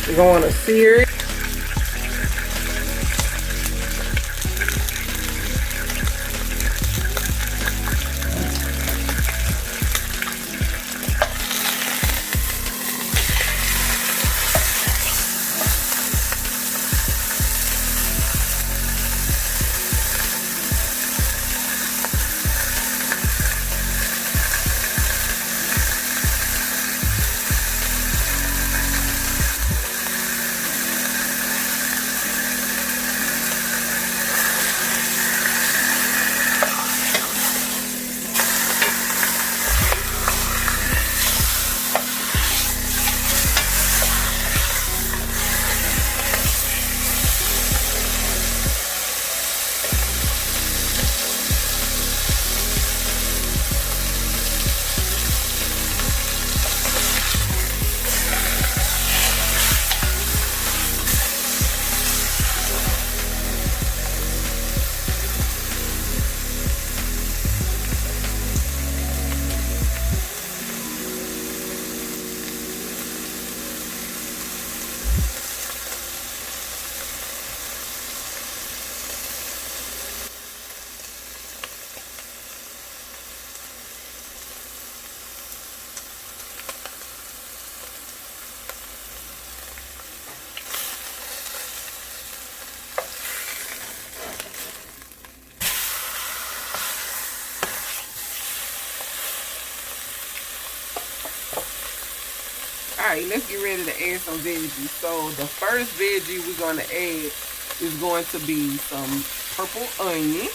We're going to sear it. Alright, let's get ready to add some veggies. So the first veggie we're going to add is going to be some purple onion.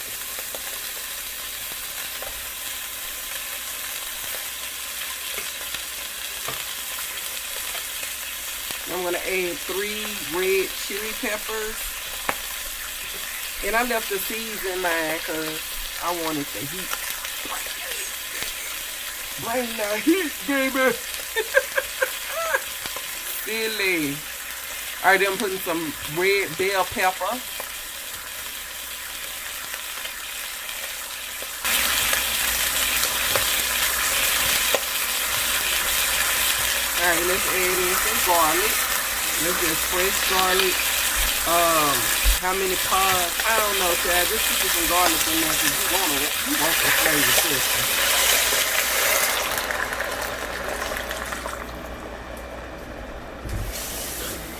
I'm going to add 3 red chili peppers. And I left the seeds in mine because I wanted the heat. Bring the heat, baby. Silly. Alright, then I'm putting some red bell pepper. Alright, let's add in some garlic. Let's just fresh garlic. How many pods? I don't know, child. Just put some garlic in there because you want the flavor system.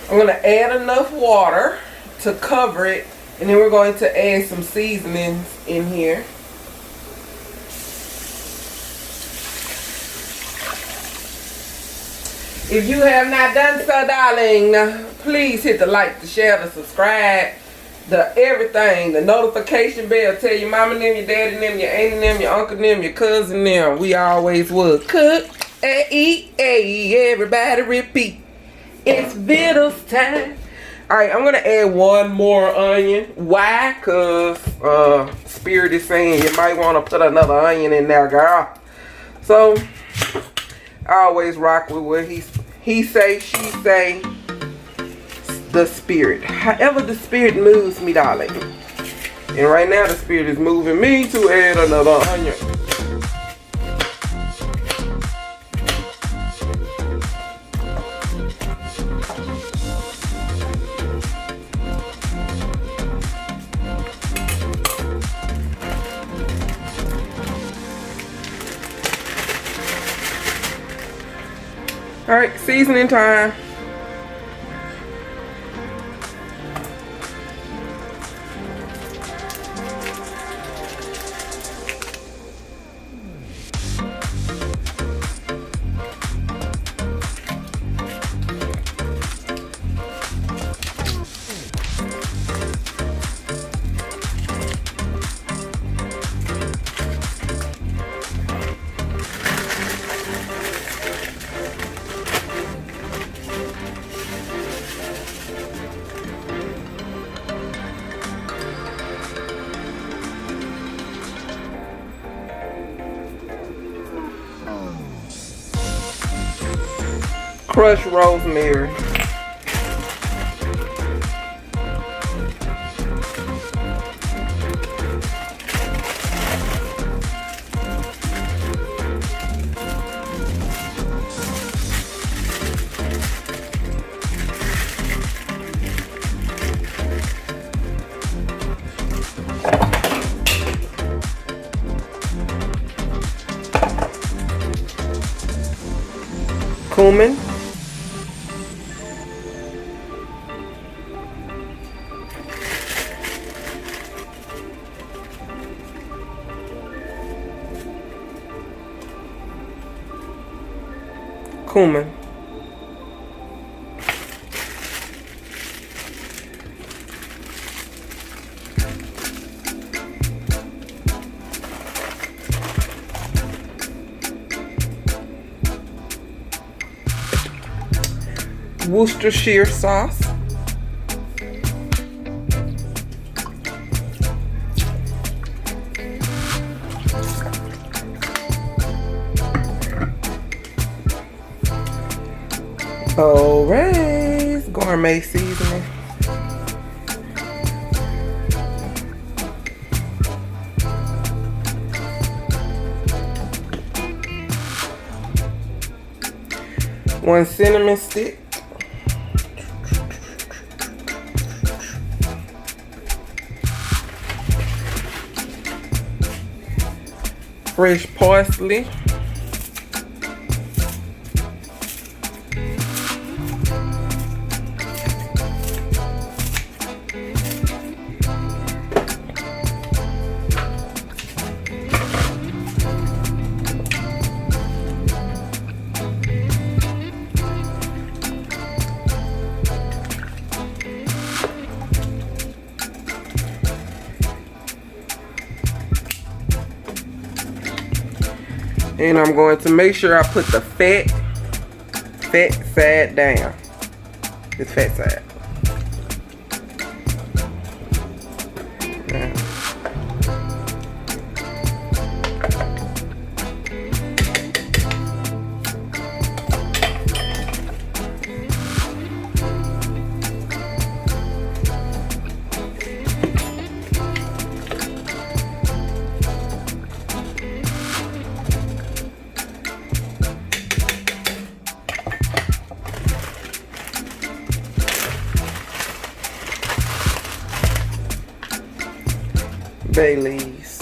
I'm going to add enough water to cover it, and then we're going to add some seasonings in here. If you have not done so, darling, please hit the like, the share, the subscribe, the everything, the notification bell. Tell your mama them, your daddy them, your auntie them, your uncle them, your cousin them. We always would cook, eat, everybody repeat. It's Vittle's time. Alright, I'm going to add 1 more onion. Why? Because Spirit is saying you might want to put another onion in there, girl. So, I always rock with what he say, she say, the Spirit. However the Spirit moves me, darling. And right now the Spirit is moving me to add another onion. Alright, seasoning time. Crushed rosemary. cumin. Worcestershire sauce. Beaux Raes gourmet seasoning. One cinnamon stick. Fresh parsley. And I'm going to make sure I put the fat side down. This fat side. Now. Bay leaves.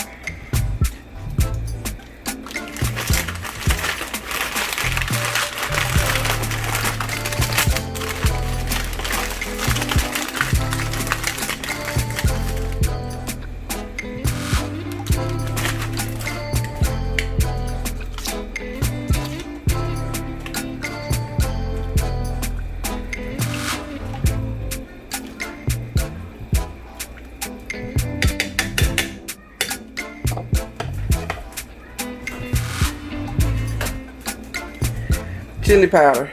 Chili powder.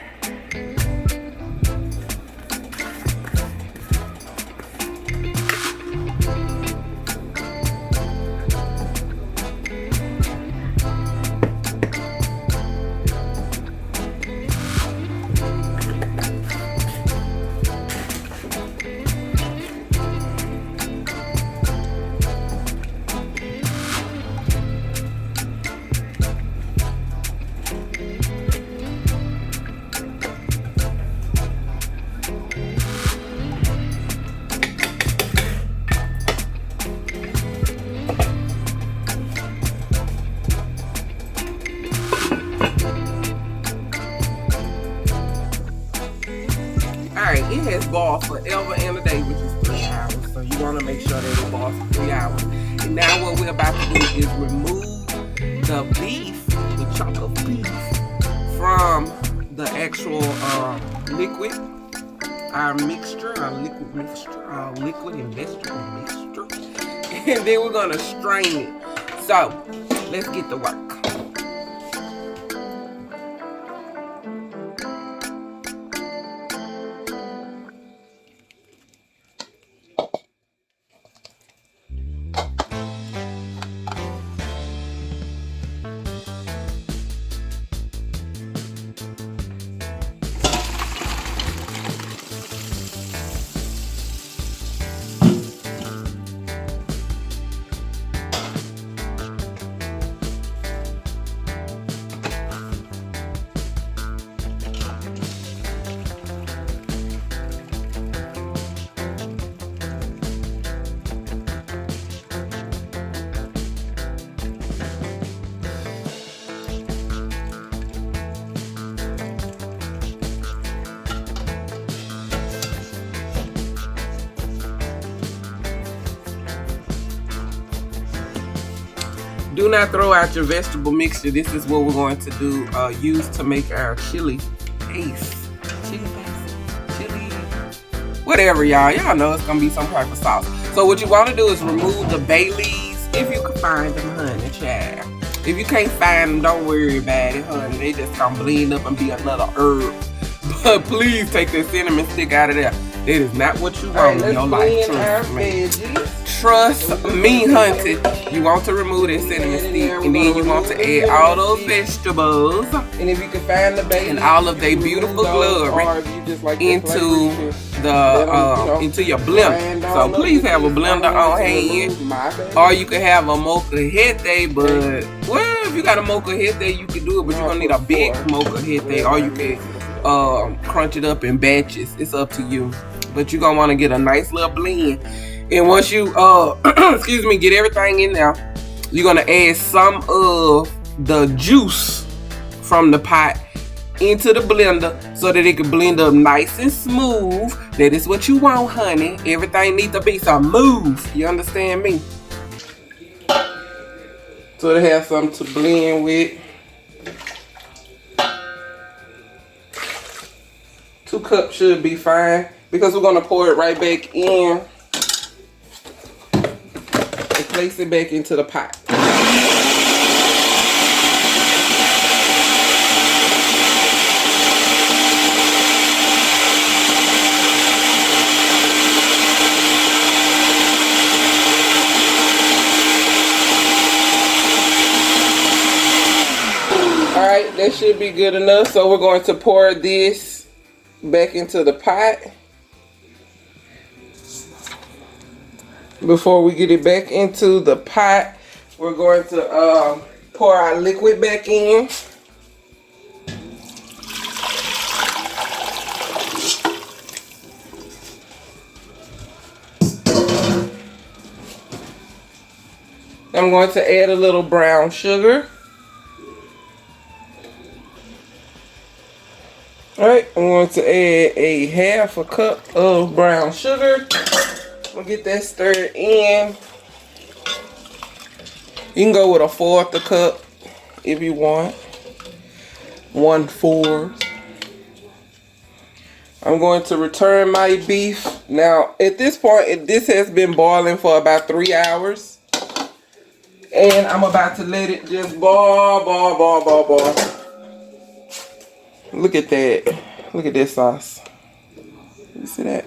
Alright, it has boiled forever and a day, which is 3 hours. So you want to make sure that it boils for 3 hours. And now what we're about to do is remove the beef, the chunk of beef, from the actual liquid, our mixture, our liquid mixture, our liquid and vegetable mixture. And then we're going to strain it. So, let's get to work. Do not throw out your vegetable mixture. This is what we're going to do, use to make our chili paste. Chili paste. Chili. Whatever, y'all. Y'all know it's gonna be some type of sauce. So what you want to do is remove the bay leaves if you can find them, honey, child. If you can't find them, don't worry about it, honey. They just gonna blend up and be another herb. But please take that cinnamon stick out of there. That is not what you want in your life. Trust me, hunty. You want to remove that cinnamon stick, and then you want to add all those vegetables and if you can find the baby and all of their beautiful glory into into your blender. So please have a blender on hand, or you can have a molcajete. But well, if you got a molcajete, you can do it, but you're gonna need a big molcajete, or you can crunch it up in batches. It's up to you, but you're gonna want to get a nice little blend. And once you excuse me, get everything in there, you're gonna add some of the juice from the pot into the blender so that it can blend up nice and smooth. That is what you want, honey. Everything needs to be smooth. You understand me? So they have something to blend with. 2 cups should be fine because we're gonna pour it right back in and place it back into the pot. Alright, that should be good enough. So we're going to pour this back into the pot. Before we get it back into the pot, we're going to pour our liquid back in. I'm going to add a little brown sugar. Alright, I'm going to add a half a cup of brown sugar. We'll get that stirred in. You can go with a 1/4 a cup if you want. 1/4. I'm going to return my beef. Now, at this point, this has been boiling for about 3 hours. And I'm about to let it just boil. Look at that. Look at this sauce. You see that?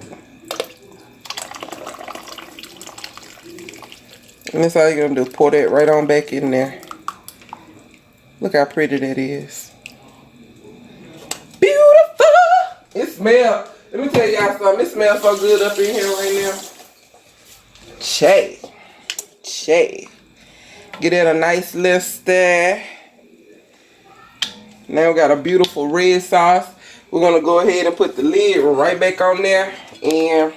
And that's all you're going to do. Pour that right on back in there. Look how pretty that is. Beautiful! It smells. Let me tell y'all something. It smells so good up in here right now. Che. Get it a nice little stir. Now we got a beautiful red sauce. We're going to go ahead and put the lid right back on there. And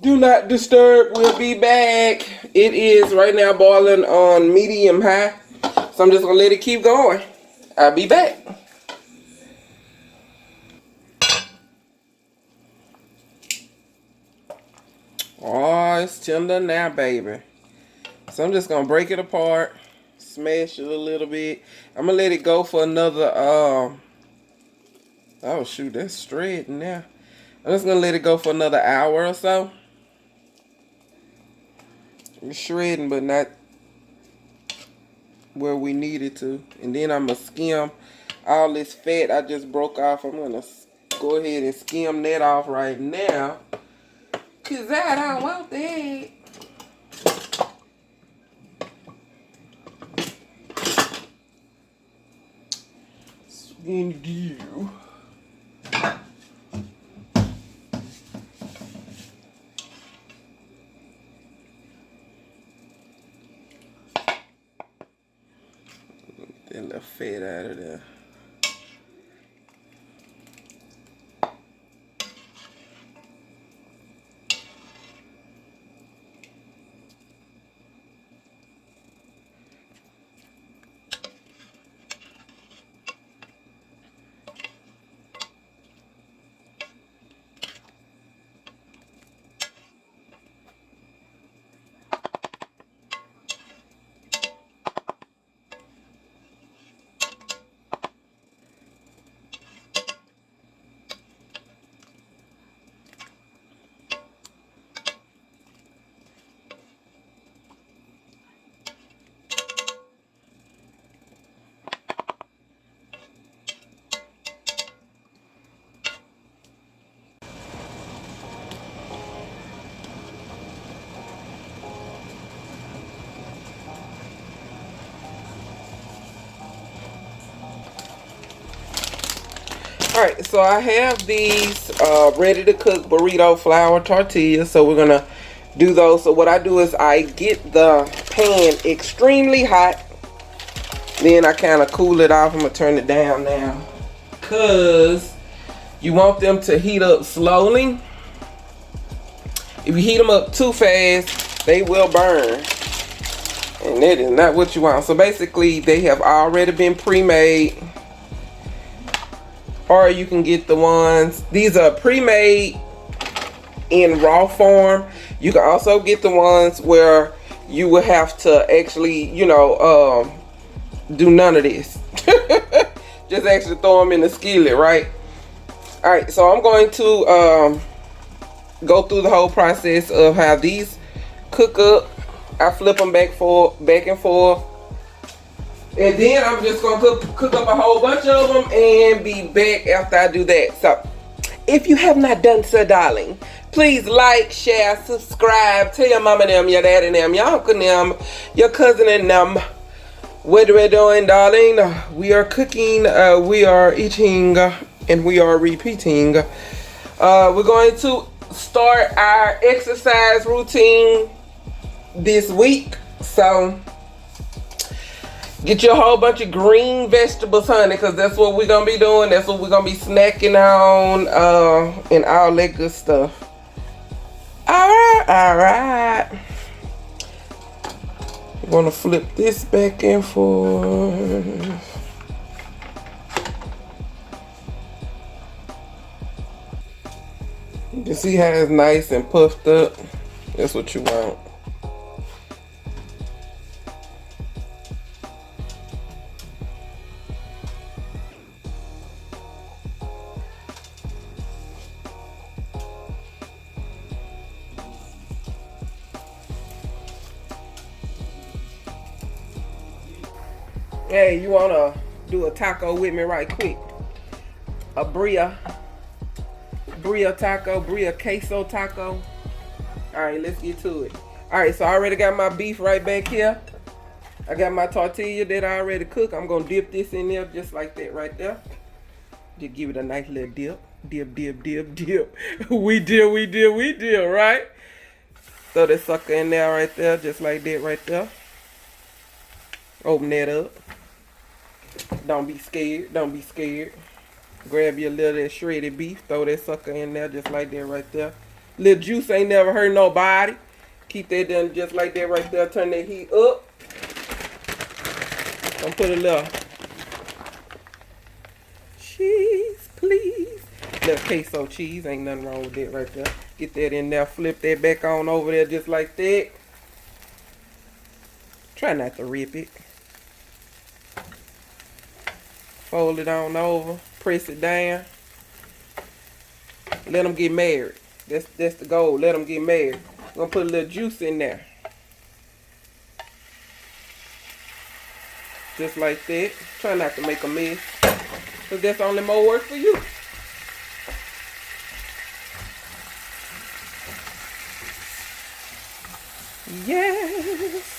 do not disturb. We'll be back. It is right now boiling on medium high. So I'm just going to let it keep going. I'll be back. Oh, it's tender now, baby. So I'm just going to break it apart. Smash it a little bit. I'm going to let it go for another, oh shoot, that's straight now. I'm just going to let it go for another hour or so. It's shredding, but not where we need it to. And then I'm going to skim all this fat I just broke off. I'm going to go ahead and skim that off right now. Because I don't want that. Skin you. That little fat out of there. Alright, so I have these ready to cook burrito flour tortillas. So we're gonna do those. So what I do is I get the pan extremely hot. Then I kind of cool it off. I'm gonna turn it down now, cause you want them to heat up slowly. If you heat them up too fast, they will burn, and that is not what you want. So basically, they have already been pre-made, or you can get the ones. These are pre-made in raw form. You can also get the ones where you will have to actually, you know, do none of this. Just actually throw them in the skillet, right? All right, so I'm going to go through the whole process of how these cook up. I flip them back and forth, and then I'm just gonna cook up a whole bunch of them and be back after I do that. So if you have not done so, darling, please like, share, subscribe. Tell your mama them, your daddy them, your uncle them, your cousin and them. What we're doing, darling, we are cooking, we are eating, and we are repeating. We're going to start our exercise routine this week. So get you a whole bunch of green vegetables, honey, because that's what we're going to be doing. That's what we're going to be snacking on, and all that good stuff. All right. I'm gonna flip this back and forth. You can see how it's nice and puffed up. That's what you want. Hey, you wanna do a taco with me right quick? A Birria taco, Birria queso taco. Alright, let's get to it. Alright, so I already got my beef right back here. I got my tortilla that I already cooked. I'm gonna dip this in there just like that right there. Just give it a nice little dip. Dip. We did, right? Throw that sucker in there right there, just like that right there. Open that up. Don't be scared. Grab your little that shredded beef. Throw that sucker in there just like that right there. Little juice ain't never hurt nobody. Keep that done just like that right there. Turn that heat up. I'm put a little cheese, please. Little queso cheese. Ain't nothing wrong with that right there. Get that in there. Flip that back on over there just like that. Try not to rip it. Fold it on over, press it down. Let them get married. That's the goal. Let them get married. I'm gonna put a little juice in there, just like that. Try not to make a mess, cause that's only more work for you. Yes.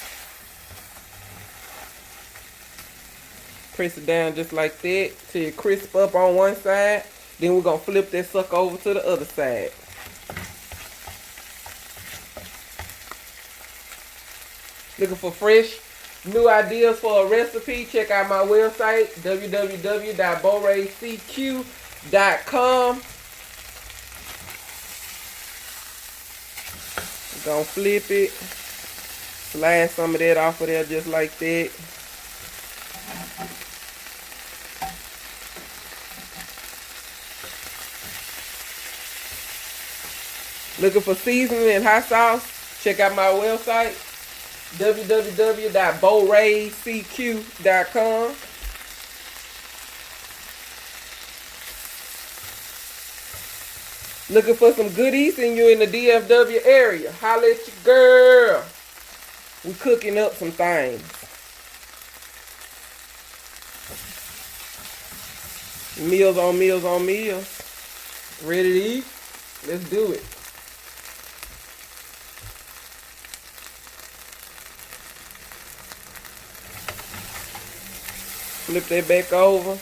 Press it down just like that till it crisp up on one side. Then we're gonna flip that sucker over to the other side. Looking for fresh new ideas for a recipe? Check out my website, www.beauxrecq.com. We're gonna flip it. Slide some of that off of there just like that. Looking for seasoning and hot sauce? Check out my website, www.beauxrecq.com. Looking for some goodies and you're in the DFW area? Holla at your girl. We cooking up some things. Meals on meals on meals. Ready to eat? Let's do it. Flip that back over.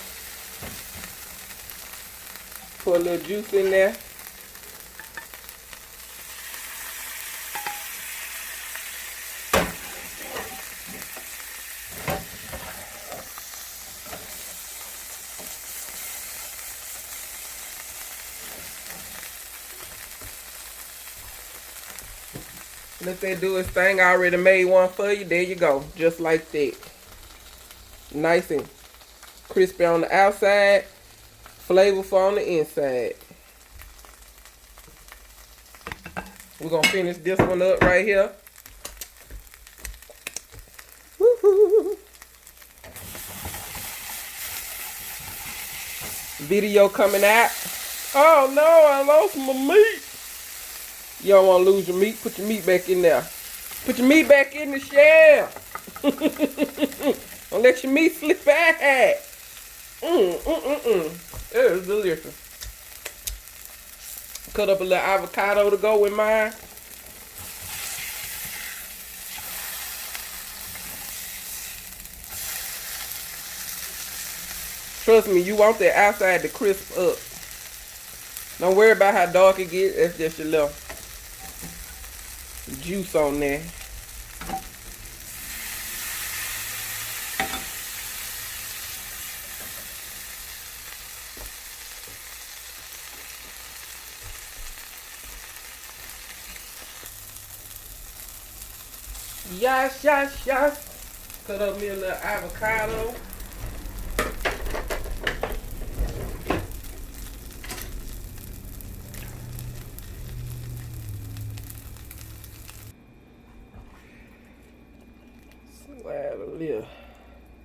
Put a little juice in there. Let that do its thing. I already made one for you. There you go. Just like that. Nice and crispy on the outside. Flavorful on the inside. We're going to finish this one up right here. Woohoo! Video coming out. Oh no, I lost my meat. You don't want to lose your meat. Put your meat back in there. Put your meat back in the shell. Don't let your meat slip back. It is delicious. Cut up a little avocado to go with mine. Trust me, you want that outside to crisp up. Don't worry about how dark it gets. That's just your little juice on there. Yes, yes, yes. Cut up me a little avocado. Add a little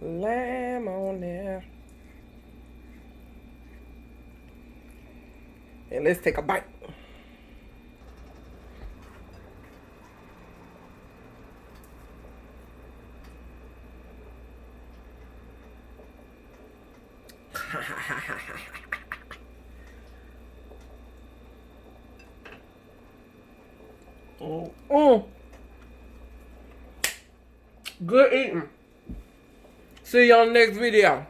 lime on there. And let's take a bite. Good eating. See you on the next video.